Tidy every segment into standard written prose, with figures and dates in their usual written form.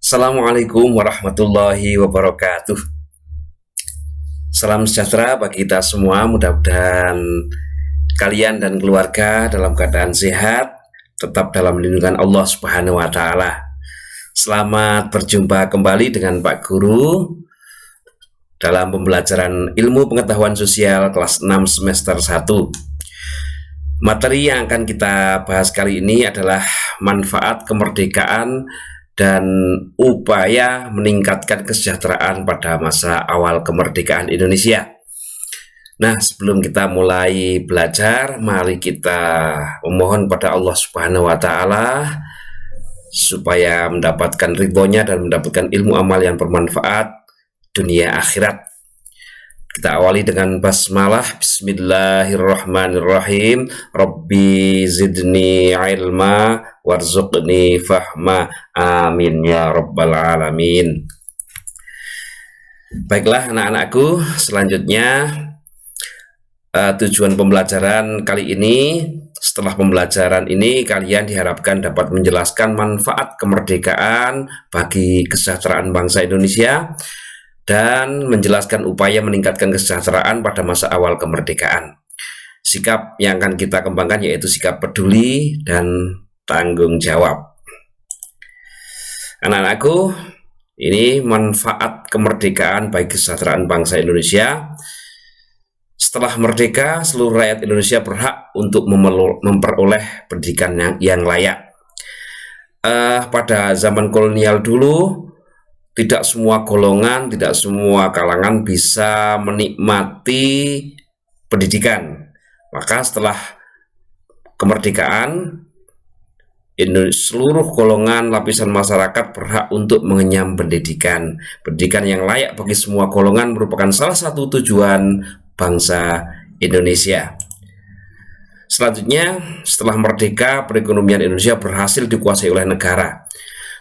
Assalamualaikum warahmatullahi wabarakatuh. Salam sejahtera bagi kita semua. Mudah-mudahan kalian dan keluarga dalam keadaan sehat, tetap dalam lindungan Allah Subhanahu wa taala. Selamat berjumpa kembali dengan Pak Guru dalam pembelajaran Ilmu Pengetahuan Sosial kelas 6 semester 1. Materi yang akan kita bahas kali ini adalah manfaat kemerdekaan dan upaya meningkatkan kesejahteraan pada masa awal kemerdekaan Indonesia. Nah, sebelum kita mulai belajar, mari kita memohon pada Allah Subhanahu wa taala supaya mendapatkan ridhonya dan mendapatkan ilmu amal yang bermanfaat dunia akhirat. Kita awali dengan basmalah. Bismillahirrahmanirrahim. Rabbi zidni ilma warzuqni fahma. Amin ya rabbal alamin. Baiklah anak-anakku, selanjutnya tujuan pembelajaran kali ini. Setelah pembelajaran ini, kalian diharapkan dapat menjelaskan manfaat kemerdekaan bagi kesejahteraan bangsa Indonesia dan menjelaskan upaya meningkatkan kesejahteraan pada masa awal kemerdekaan. Sikap yang akan kita kembangkan yaitu sikap peduli dan tanggung jawab. Anak-anakku, ini manfaat kemerdekaan bagi kesejahteraan bangsa Indonesia. Setelah merdeka, seluruh rakyat Indonesia berhak untuk memperoleh pendidikan yang layak. Pada zaman kolonial dulu, tidak semua golongan, tidak semua kalangan bisa menikmati pendidikan. Maka setelah kemerdekaan, seluruh golongan lapisan masyarakat berhak untuk mengenyam pendidikan. Pendidikan yang layak bagi semua golongan merupakan salah satu tujuan bangsa Indonesia. Selanjutnya, setelah merdeka, perekonomian Indonesia berhasil dikuasai oleh negara.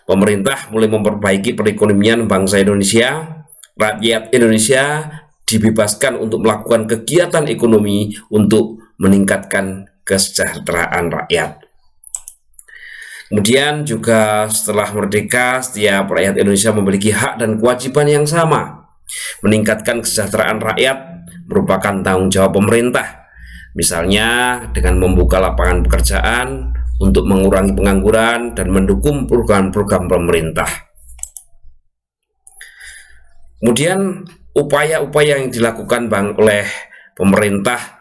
Pemerintah mulai memperbaiki perekonomian bangsa Indonesia. Rakyat Indonesia dibebaskan untuk melakukan kegiatan ekonomi untuk meningkatkan kesejahteraan rakyat. Kemudian juga setelah merdeka, setiap rakyat Indonesia memiliki hak dan kewajiban yang sama. Meningkatkan kesejahteraan rakyat merupakan tanggung jawab pemerintah. Misalnya dengan membuka lapangan pekerjaan, untuk mengurangi pengangguran dan mendukung program-program pemerintah. Kemudian upaya-upaya yang dilakukan oleh pemerintah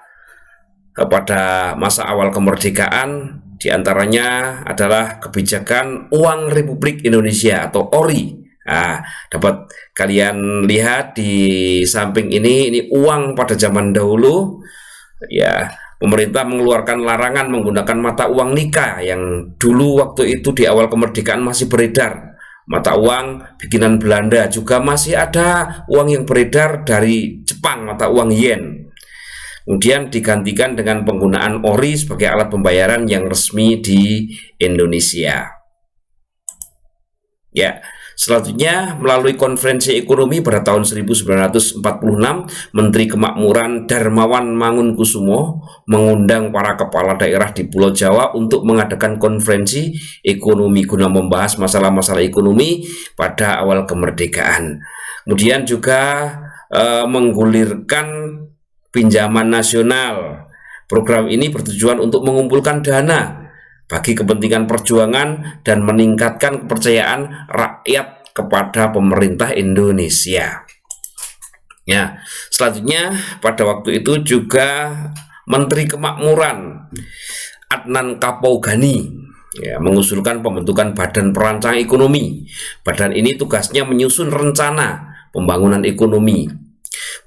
pada masa awal kemerdekaan diantaranya adalah kebijakan Uang Republik Indonesia atau ORI. Nah, dapat kalian lihat di samping ini uang pada zaman dahulu ya. Pemerintah mengeluarkan larangan menggunakan mata uang Nika yang dulu waktu itu di awal kemerdekaan masih beredar. Mata uang bikinan Belanda, juga masih ada uang yang beredar dari Jepang, mata uang yen. Kemudian digantikan dengan penggunaan ori sebagai alat pembayaran yang resmi di Indonesia. Ya, selanjutnya melalui konferensi ekonomi pada tahun 1946, Menteri Kemakmuran Darmawan Mangunkusumo mengundang para kepala daerah di Pulau Jawa untuk mengadakan konferensi ekonomi guna membahas masalah-masalah ekonomi pada awal kemerdekaan. Kemudian juga menggulirkan pinjaman nasional. Program ini bertujuan untuk mengumpulkan dana bagi kepentingan perjuangan dan meningkatkan kepercayaan rakyat kepada pemerintah Indonesia. Ya, selanjutnya pada waktu itu juga Menteri Kemakmuran Adnan Kapaugani mengusulkan pembentukan Badan Perancang Ekonomi. Badan ini tugasnya menyusun rencana pembangunan ekonomi.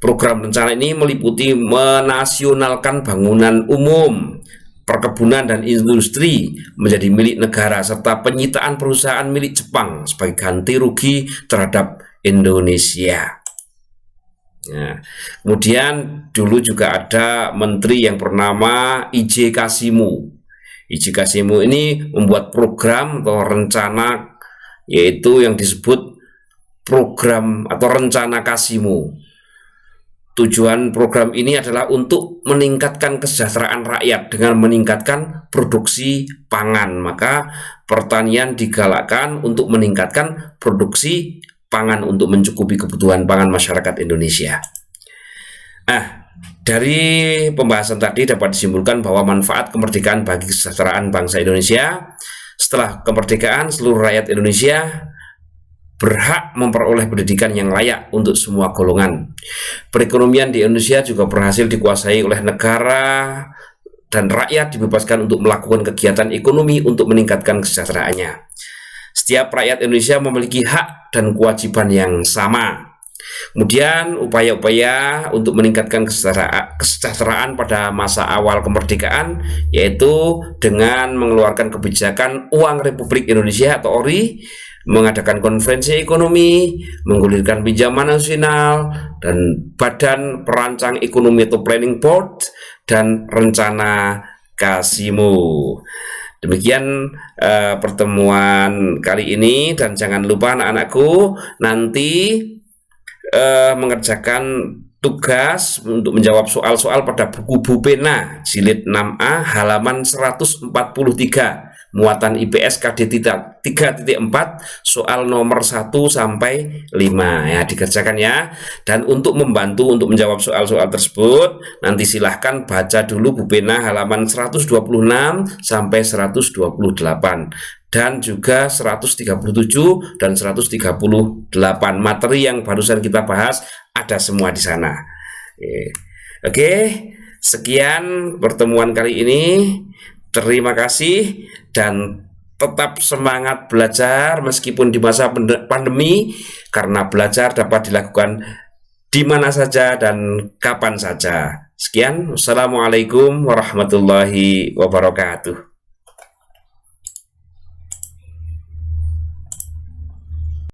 Program rencana ini meliputi menasionalkan bangunan umum, perkebunan dan industri menjadi milik negara, serta penyitaan perusahaan milik Jepang sebagai ganti rugi terhadap Indonesia. Nah, kemudian dulu juga ada menteri yang bernama I.J. Kasimo. I.J. Kasimo ini membuat program atau rencana, yaitu yang disebut program atau rencana Kasimo. Tujuan program ini adalah untuk meningkatkan kesejahteraan rakyat dengan meningkatkan produksi pangan. Maka pertanian digalakkan untuk meningkatkan produksi pangan untuk mencukupi kebutuhan pangan masyarakat Indonesia. Nah, dari pembahasan tadi dapat disimpulkan bahwa manfaat kemerdekaan bagi kesejahteraan bangsa Indonesia. Setelah kemerdekaan, seluruh rakyat Indonesia berhak memperoleh pendidikan yang layak untuk semua golongan. Perekonomian di Indonesia juga berhasil dikuasai oleh negara dan rakyat dibebaskan untuk melakukan kegiatan ekonomi untuk meningkatkan kesejahteraannya. Setiap rakyat Indonesia memiliki hak dan kewajiban yang sama. Kemudian upaya-upaya untuk meningkatkan kesejahteraan pada masa awal kemerdekaan yaitu dengan mengeluarkan kebijakan Uang Republik Indonesia atau ORI, mengadakan konferensi ekonomi, menggulirkan pinjaman nasional, dan Badan Perancang Ekonomi atau Planning Board, dan rencana Kasimo. Demikian pertemuan kali ini, dan jangan lupa anak-anakku nanti mengerjakan tugas untuk menjawab soal-soal pada buku Bu Pena jilid 6A halaman 143 muatan IPS KD 3.4 soal nomor 1 sampai 5 ya, dikerjakan ya. Dan untuk membantu untuk menjawab soal-soal tersebut nanti silahkan baca dulu Bu Pena halaman 126 sampai 128 dan juga 137 dan 138. Materi yang barusan kita bahas ada semua di sana. Oke, sekian pertemuan kali ini. Terima kasih dan tetap semangat belajar meskipun di masa pandemi, karena belajar dapat dilakukan di mana saja dan kapan saja. Sekian, wassalamualaikum warahmatullahi wabarakatuh.